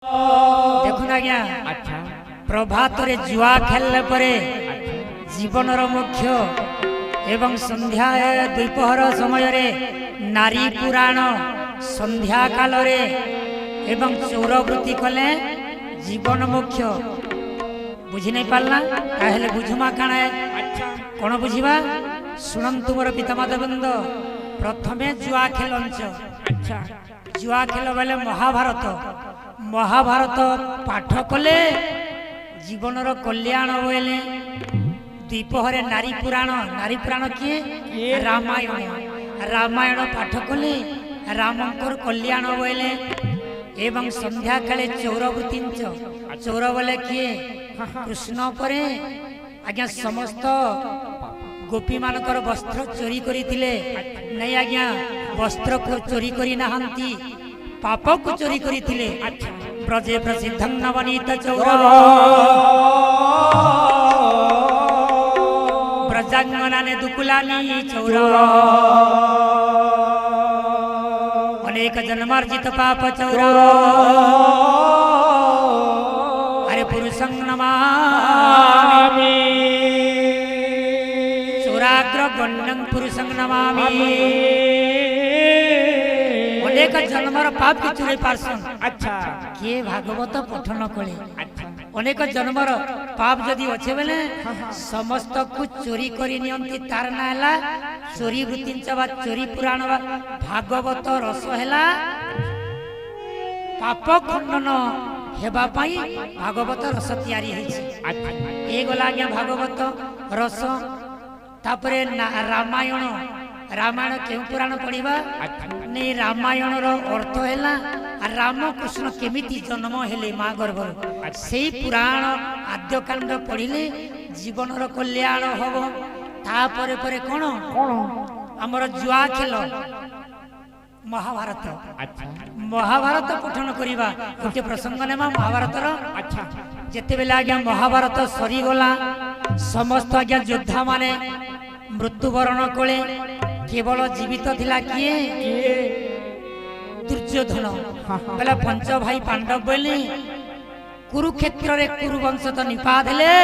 देखुन आज्ञा अच्छा प्रभात रे जुआ खेलने परे जीवनर मुख्य एवं संध्या द्विपहर समय रे नारी पुराण संध्या काल रे एवं चौरवृत्ति कले जीवन मुख्य बुझी नहीं पारला ताहेले बुझमा काना कौन बुझीबा सुनन तुमर पितामाता बंद प्रथमे जुआ खेलंच अच्छा जुआ खेल बेले महाभारत महाभारत पाठ कले जीवनर कल्याण बोले द्विपहरे नारी पुराण किए रामायण रामायण पाठ कले रामंकर कल्याण बोले एवं संध्या काले चौरवृत्ति चौर बोले किए कृष्ण परे आज्ञा समस्त गोपी मानकर वस्त्र चोरी करिथिले नहीं आज्ञा वस्त्र को चोरी करी नाहंती पाप को चोरी करिथिले ब्रजे प्रसिद्ध नवनीत चौर ब्रजांगना ने दुकुलानी चौर अनेक जन्मार्जित पाप चौर अरे पुरुषं नमामि चौराग्र गण्यं पुरुषं नमामि अनेक जन्मर पाप की चुरे पार्सन अच्छा किए भागवत पठन कले अनेक जन्मर पाप जदि अच्छे बेले समस्त को चोरी करी नियंती तार ना हैला चोरी वृत्तिंच बा चोरी पुराण बा भागवत रस हैला पाप खंडन हेबा पाई भागवत रस तैयारी हेछि ए गला आज्ञा भागवत रस तापरे रामायण रामायण क्यों पुराण पढ़िबा नहीं रामायण रो अर्थ हैला राम कृष्ण केमिति जन्म हेले माँ गर्भ से पुराण आद्य कांड पढ़िले जीवन रो कल्याण हबो तापरे परे कोन हमर जुआ खेल महाभारत महाभारत पठन करिबा गोटे प्रसंग नेमा महाभारत रो अच्छा जेते बेला आज्ञा महाभारत सरी गला समस्त आज्ञा योद्धा माने मृत्युवरण कले केवल जीवित थिला किए दुर्योधन पहला पंच भाई पांडव बोले कुरुक्षेत्र रे कुरुवंश तो निपात हेले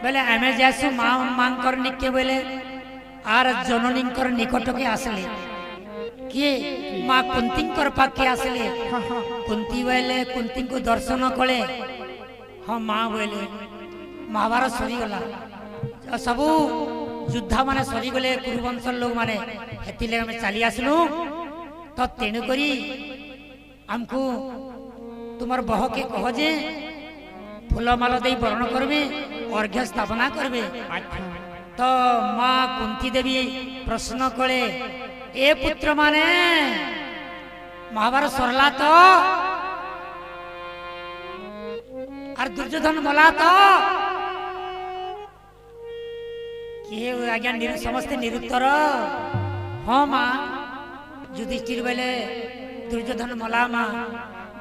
बोले आमे जासु मांकर निके बोले आर जननींकर निकट के आसले किए मां कुंतींकर पाखे आसले कुंती बोले कुंती को दर्शन कले हाँ मां बोले महाभारत सरी गला सबू युद्धा माने सरी गले कुरुवंश लोग माने हेतिले हमें चली आसलु तो तेणु करी हमको तुमर बह के कह जे फूल माल दे वर्ण करबे अर्घ्य स्थापना करबे तो माँ कुंती देवी प्रश्न कले ए पुत्र माने महाभारत सरला तो और दुर्योधन मला तो किए आज्ञा समस्ते निरुत्तर हाँ माँ युधिष्ठिर बोले दुर्योधन मला माँ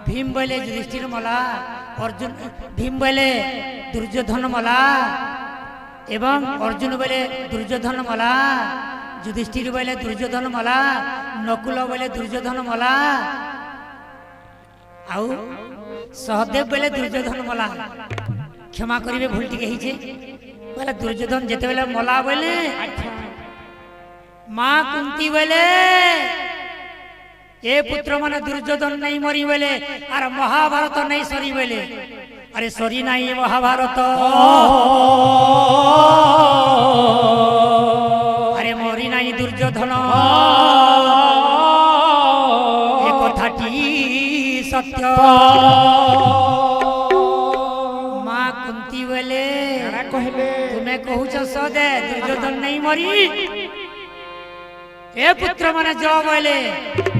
भीम बोले युधिष्ठिर मला अर्जुन भीम बोले दुर्योधन मला एवं अर्जुन बोले दुर्योधन मला युधिष्ठिर बोले दुर्योधन मला नकुल बोले दुर्योधन मला आउ सहदेव बोले दुर्योधन मला क्षमा करिवे भूल टिके हिचे बोले दुर्योधन जेते बेले मला बोले माँ कुंती बोले ए पुत्र माने दुर्योधन नहीं मरी बोले अरे महाभारत नहीं सरी बोले अरे सरी नहीं महाभारत अरे मरी नहीं दुर्योधन ए कथाटी सत्य माँ कुंती बोले तुम्हें कहूच सदे दुर्योधन नहीं मरी ए पुत्र माने जो बोले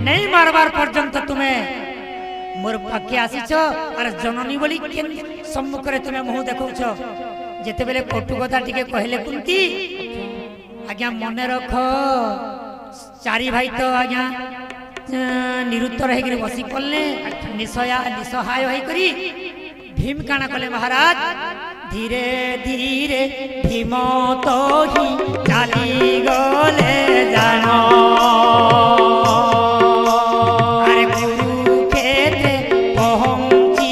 नहीं मारबार पर्यंत तुम्हें मोर पाखे आसीच और जननी बोली केन सम्मुख रे तुम्हें मुह देखौछ जेते बेले कटु कथा टिके कहले कुंती आज्ञा मने रख चारि भाई तो आज्ञा निरुत्तर हे गिरी बसी पड़ले निसहाय होई करी भीम काना कले महाराज धीरे धीरे भीम तो ही चाली गले जानो अरे कुरुक्षेत्र पहुंची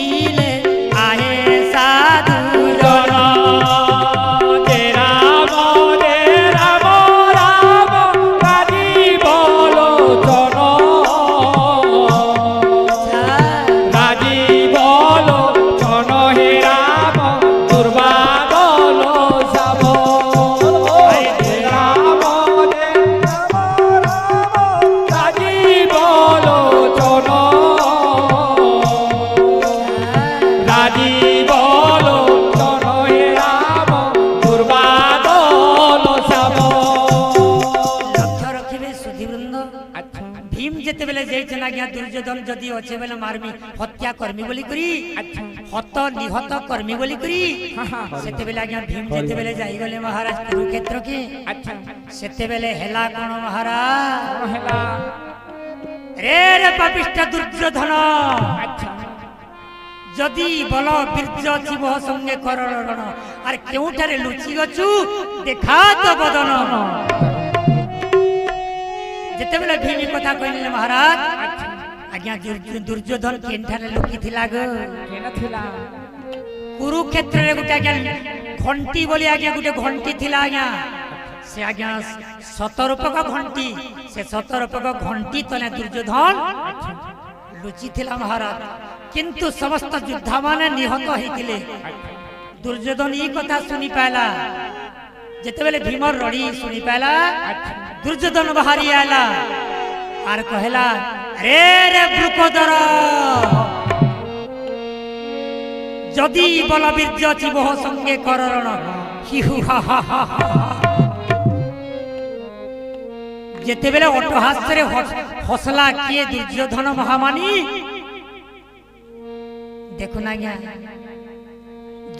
যদি অছে বেলে মারমি হত্যা করমি বলি করি আচ্ছা হত নিহত করমি বলি করি সেতেবেলে আজ্ঞা ভীম যেতেবেলে যাইগলে মহারাজ কুরুক্ষেত্র কে আচ্ছা সেতেবেলে হেলা কোন মহারাজ হেলা রে রে পাপিষ্ঠ দুর্যোধন আচ্ছা যদি বল বীর্য জীব সঙ্গে করণ আর কেউঠারে লুচি গছু দেখা তো বদন যেতেবেলে ভীম কথা কইলে মহারাজ আজ্ঞা দুর্যোধন কেনঠারে লুকি থিলা গো কেন থিলা কুরুক্ষেত্রে গোটে আজ্ঞা ঘণ্টি বলি আজ্ঞা গোটে ঘণ্টি থিলা আজ্ঞা সে আজ্ঞা শতরূপক ঘণ্টি সে শতরূপক ঘণ্টি তলে দুর্যোধন লুচি থিলা মহারাজ কিন্তু সমস্ত যোদ্ধা মানে নিহত হইতিলে দুর্যোধন এই কথা শুনি পাইলা যেতেবেলে ভীমর রড়ি শুনি পাইলা দুর্যোধন বাহারি আইলা আর কহেলা রে রে ব্রুকোদর যদি বলবীর্য জীব সঙ্গে করণ হিহু হা হা হা যেতেবেলে অট্টহাস্যরে হসলা কিয়ে দুর্যোধন মহামানী দেখুন আজ্ঞা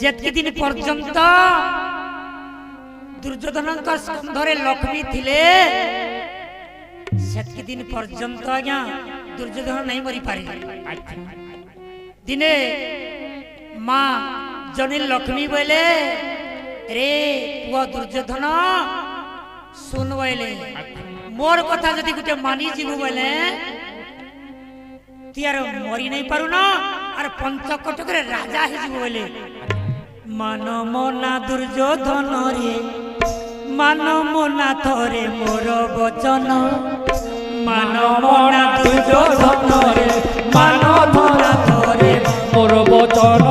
যেতকি দিন পর্যন্ত দুর্যোধনଙ୍କ স্কন্ধরে লক্ষ্মী থিলে সেতকি দিন পর্যন্ত আজ্ঞা দুর্যোধন নাই মরি পারি দিনে মা জনী লক্ষ্মী বলে রে পুয়া দুর্যোধন শুন বলে মোর কথা যদি গোটে মানি যাবু বলে তুই আর মরি নাই পারু না আর পঞ্চকটকরে রাজা হইଯିବୁ বলে মান মনা দুর্যোধন রে মান মনা থরে মোর বচন মান মনা দুর্যোধন রে মান মনা থরে মোর বচন